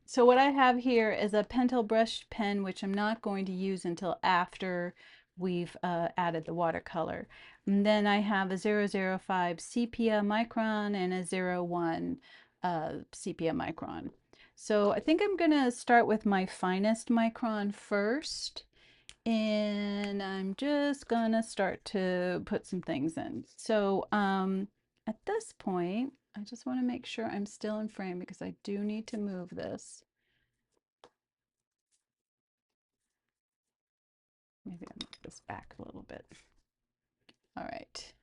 So what I have here is a Pentel brush pen, which I'm not going to use until after we've added the watercolor. And then I have a 005 sepia micron and a 01 sepia micron. So I think I'm gonna start with my finest micron first, and I'm just gonna start to put some things in. So at this point, I just want to make sure I'm still in frame because I do need to move this. Maybe I'll move this back a little bit. All right.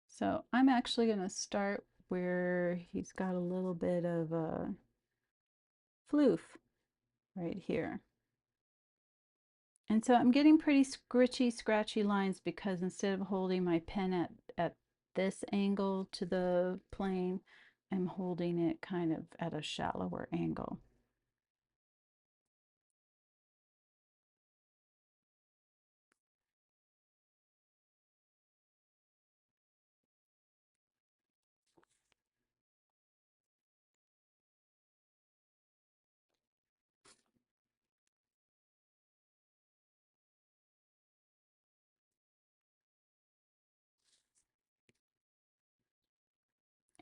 So I'm actually going to start where he's got a little bit of a floof right here. And so I'm getting pretty scratchy lines because instead of holding my pen at this angle to the plane, I'm holding it kind of at a shallower angle.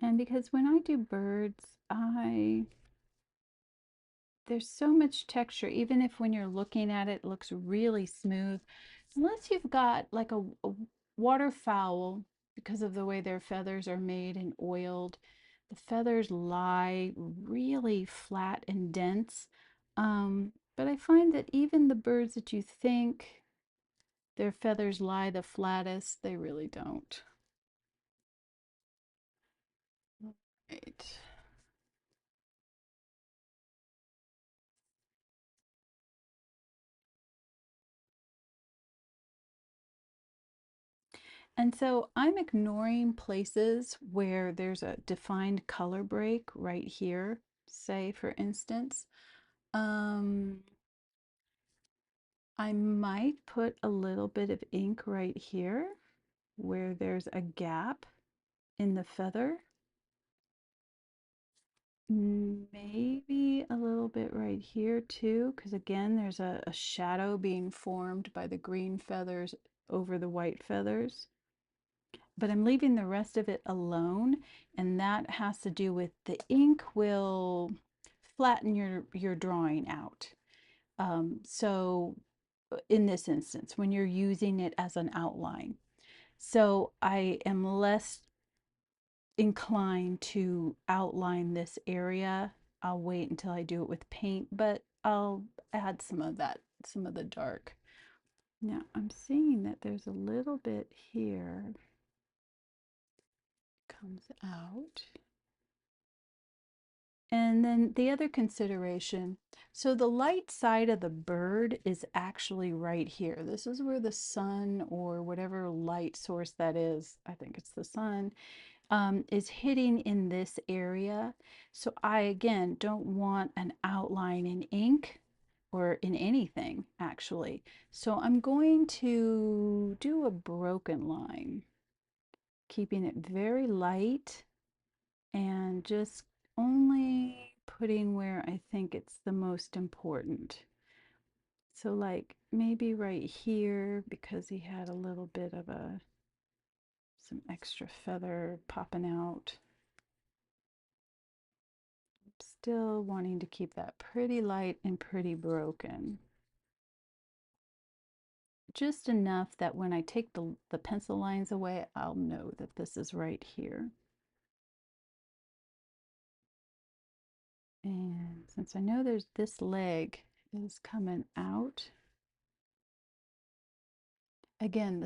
And because when I do birds, there's so much texture, even if when you're looking at it, it looks really smooth. Unless you've got like a waterfowl, because of the way their feathers are made and oiled, the feathers lie really flat and dense. But I find that even the birds that you think their feathers lie the flattest, they really don't. Right. And so I'm ignoring places where there's a defined color break right here, say for instance. Um, I might put a little bit of ink right here where there's a gap in the feather. Maybe a little bit right here too, because again, there's a shadow being formed by the green feathers over the white feathers. But I'm leaving the rest of it alone, and that has to do with the ink will flatten your drawing out. So in this instance, when you're using it as an outline. So I am less inclined to outline this area. I'll wait until I do it with paint, but I'll add some of that, some of the dark. Now I'm seeing that there's a little bit here comes out. And then the other consideration, so the light side of the bird is actually right here. This is where the sun or whatever light source that is, I think it's the sun, is hitting in this area. So I, again, don't want an outline in ink or in anything, actually. So I'm going to do a broken line, keeping it very light and just only putting where I think it's the most important. So like maybe right here because he had a little bit of some extra feather popping out. Still wanting to keep that pretty light and pretty broken. Just enough that when I take the pencil lines away, I'll know that this is right here. And since I know there's this leg is coming out, again,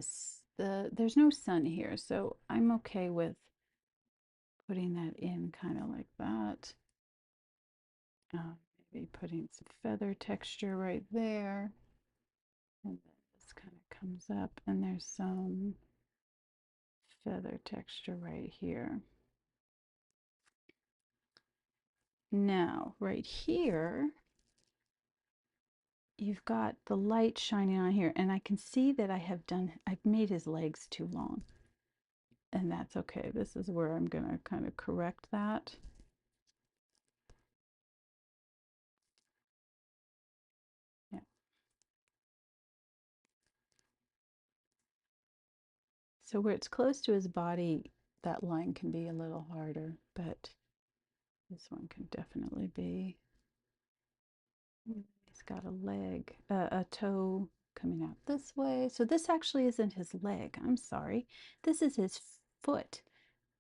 there's no sun here, so I'm okay with putting that in kind of like that. Maybe putting some feather texture right there. And then this kind of comes up and there's some feather texture right here. Now, right here, you've got the light shining on here, and I can see that I've made his legs too long, and that's okay. This is where I'm gonna kind of correct that. Yeah. So where it's close to his body, that line can be a little harder, but this one can definitely be. He's got a leg, a toe coming out this way. So this actually isn't his leg. I'm sorry. This is his foot.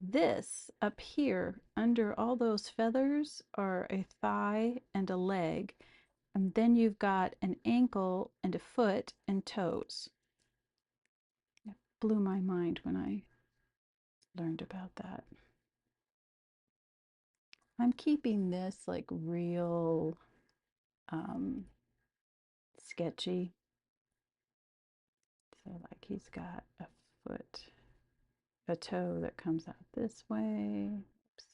This up here under all those feathers are a thigh and a leg. And then you've got an ankle and a foot and toes. It blew my mind when I learned about that. I'm keeping this like real sketchy. So like he's got a foot, a toe that comes out this way. Oops.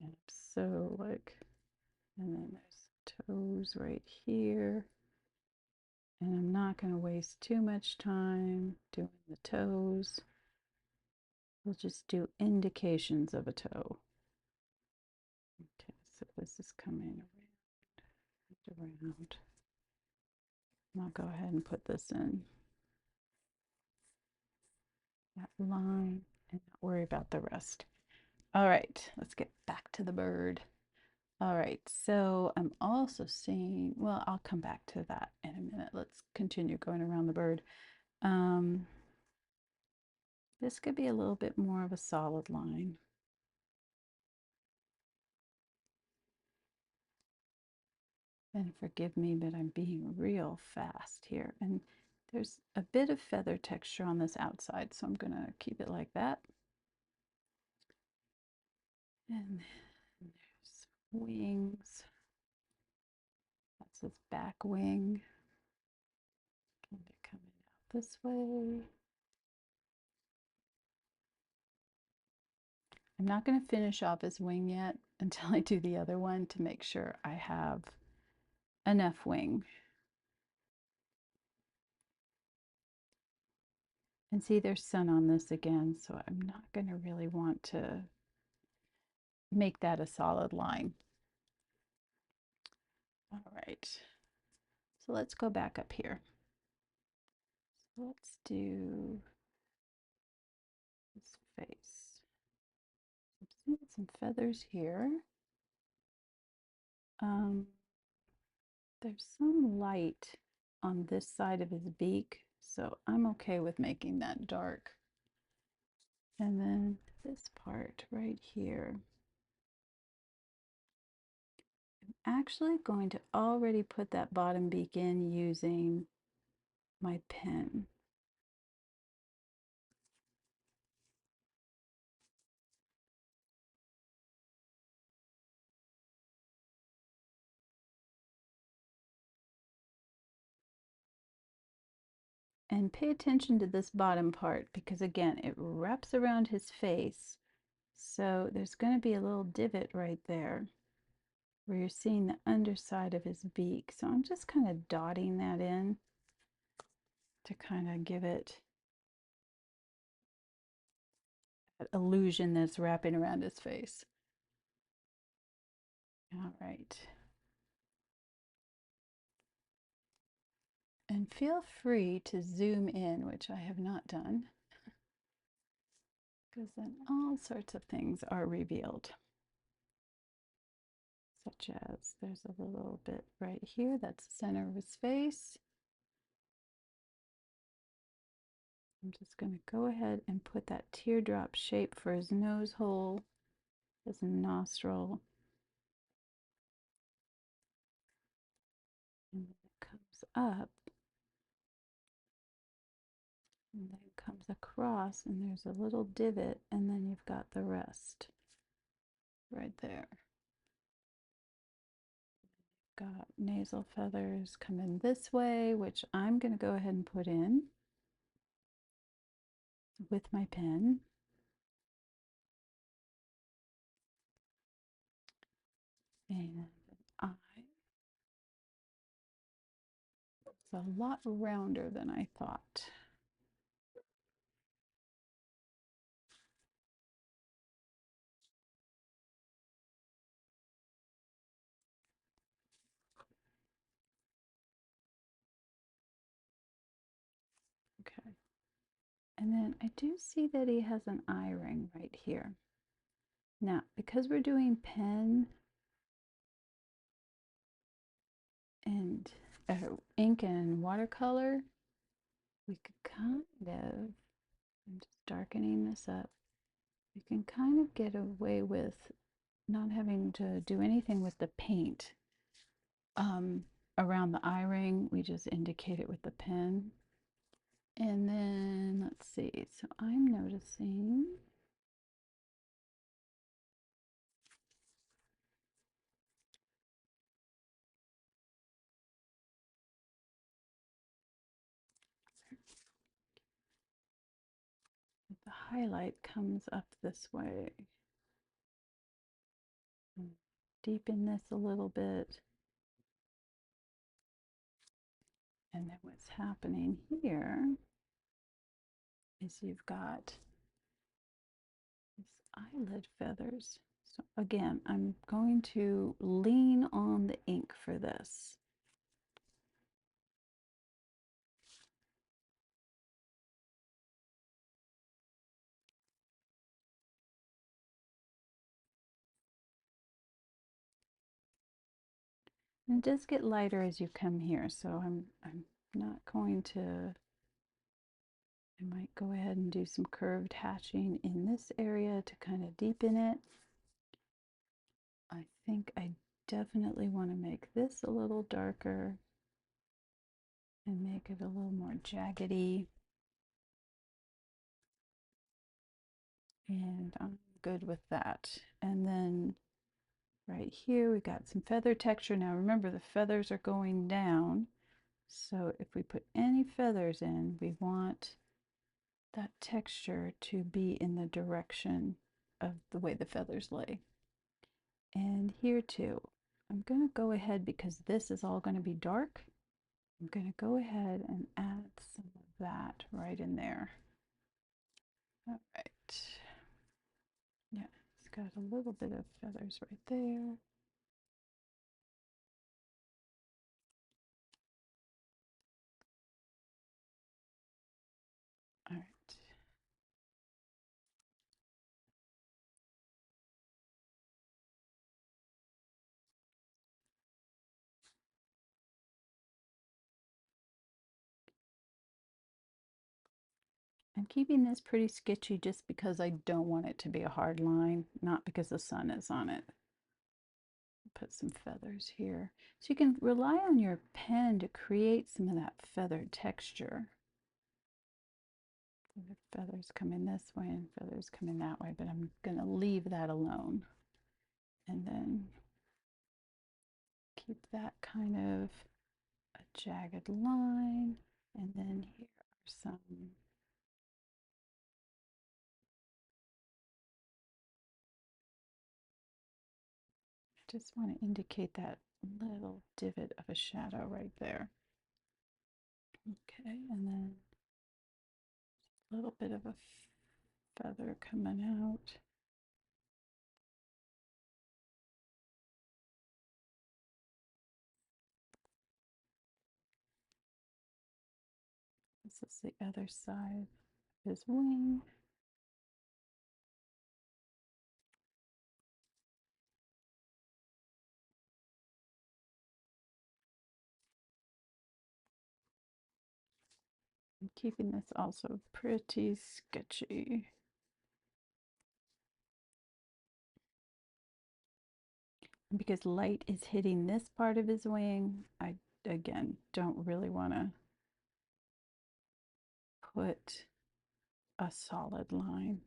And so like, and then there's toes right here. And I'm not going to waste too much time doing the toes. We'll just do indications of a toe. Okay, so this is coming around. I'll go ahead and put this in that line and not worry about the rest. All right, let's get back to the bird. All right, so I'm also seeing, well, I'll come back to that in a minute. Let's continue going around the bird. This could be a little bit more of a solid line. And forgive me, but I'm being real fast here. And there's a bit of feather texture on this outside, so I'm going to keep it like that. And then there's wings. That's his back wing. Kind of coming out this way. I'm not going to finish off his wing yet until I do the other one to make sure I have enough wing. And see, there's sun on this again, so I'm not going to really want to make that a solid line. All right, so let's go back up here. So let's do his face. Some feathers here. There's some light on this side of his beak, so I'm okay with making that dark. And then this part right here. I'm actually going to already put that bottom beak in using my pen. And pay attention to this bottom part because again, it wraps around his face. So there's going to be a little divot right there where you're seeing the underside of his beak. So I'm just kind of dotting that in to kind of give it that illusion that's wrapping around his face. All right. And feel free to zoom in, which I have not done, because then all sorts of things are revealed. Such as there's a little bit right here, that's the center of his face. I'm just going to go ahead and put that teardrop shape for his nose hole, his nostril. And then it comes up and then comes across, and there's a little divot, and then you've got the rest right there. Got nasal feathers coming this way, which I'm going to go ahead and put in with my pen. And an eye. It's a lot rounder than I thought. Okay. And then I do see that he has an eye ring right here. Now, because we're doing pen and ink and watercolor, we could kind of, I'm just darkening this up, we can kind of get away with not having to do anything with the paint. Around the eye ring, we just indicate it with the pen. And then, let's see, so I'm noticing that the highlight comes up this way. Deepen this a little bit. And then what's happening here is you've got these eyelid feathers. So again, I'm going to lean on the ink for this. And it does get lighter as you come here, so I'm not going to, I might go ahead and do some curved hatching in this area to kind of deepen it. I think I definitely want to make this a little darker and make it a little more jaggedy. And I'm good with that. And then right here we got some feather texture. Now remember, the feathers are going down, so if we put any feathers in, we want that texture to be in the direction of the way the feathers lay. And here too, I'm going to go ahead, because this is all going to be dark, I'm going to go ahead and add some of that right in there. All right. Yeah, it's got a little bit of feathers right there. All right. I'm keeping this pretty sketchy just because I don't want it to be a hard line, not because the sun is on it. Put some feathers here. So you can rely on your pen to create some of that feathered texture. The feathers come in this way and feathers come in that way, but I'm going to leave that alone. And then keep that kind of a jagged line. And then here are some just want to indicate that little divot of a shadow right there. Okay, and then a little bit of a feather coming out. This is the other side of his wing. I'm keeping this also pretty sketchy. Because light is hitting this part of his wing, I, again, don't really want to put a solid line.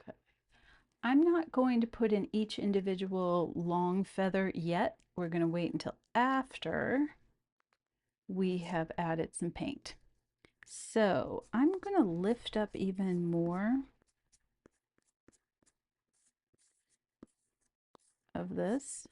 Okay. I'm not going to put in each individual long feather yet. We're going to wait until after we have added some paint. So I'm going to lift up even more of this.